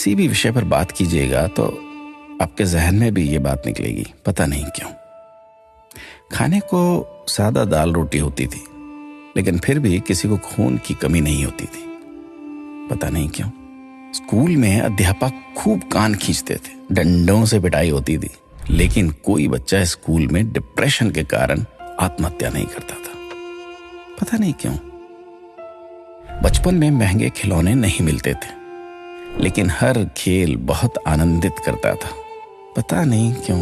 किसी भी विषय पर बात कीजिएगा तो आपके जहन में भी ये बात निकलेगी, पता नहीं क्यों। खाने को सादा दाल रोटी होती थी, लेकिन फिर भी किसी को खून की कमी नहीं होती थी, पता नहीं क्यों। स्कूल में अध्यापक खूब कान खींचते थे, डंडों से पिटाई होती थी, लेकिन कोई बच्चा स्कूल में डिप्रेशन के कारण आत्महत्या नहीं करता था, पता नहीं क्यों। बचपन में महंगे खिलौने नहीं मिलते थे, लेकिन हर खेल बहुत आनंदित करता था, पता नहीं क्यों।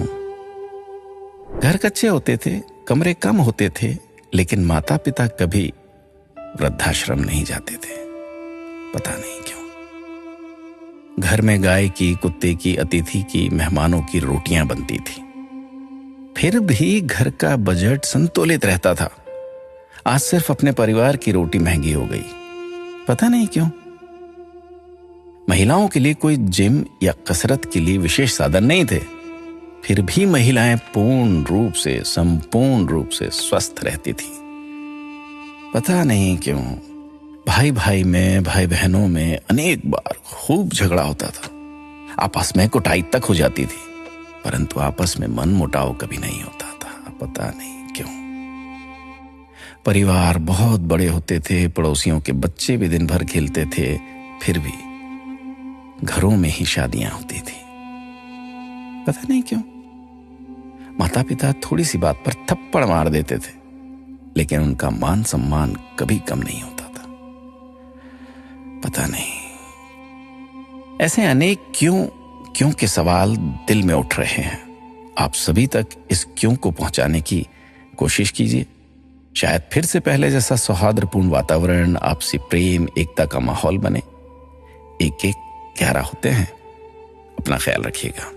घर कच्चे होते थे, कमरे कम होते थे, लेकिन माता पिता कभी वृद्धाश्रम नहीं जाते थे, पता नहीं क्यों। घर में गाय की, कुत्ते की, अतिथि की, मेहमानों की रोटियां बनती थी, फिर भी घर का बजट संतुलित रहता था। आज सिर्फ अपने परिवार की रोटी महंगी हो गई, पता नहीं क्यों। महिलाओं के लिए कोई जिम या कसरत के लिए विशेष साधन नहीं थे, फिर भी महिलाएं पूर्ण रूप से, संपूर्ण रूप से स्वस्थ रहती थी, पता नहीं क्यों। भाई भाई में, भाई बहनों में अनेक बार खूब झगड़ा होता था, आपस में कुटाई तक हो जाती थी, परंतु आपस में मन मुटाव कभी नहीं होता था, पता नहीं क्यों। परिवार बहुत बड़े होते थे, पड़ोसियों के बच्चे भी दिन भर खेलते थे, फिर भी घरों में ही शादियां होती थी, पता नहीं क्यों। माता पिता थोड़ी सी बात पर थप्पड़ मार देते थे, लेकिन उनका मान सम्मान कभी कम नहीं होता था, पता नहीं। ऐसे अनेक क्यों के सवाल दिल में उठ रहे हैं। आप सभी तक इस क्यों को पहुंचाने की कोशिश कीजिए। शायद फिर से पहले जैसा सौहार्दपूर्ण वातावरण, आपसी प्रेम, एकता का माहौल बने। एक एक 11 होते हैं। अपना ख्याल रखिएगा।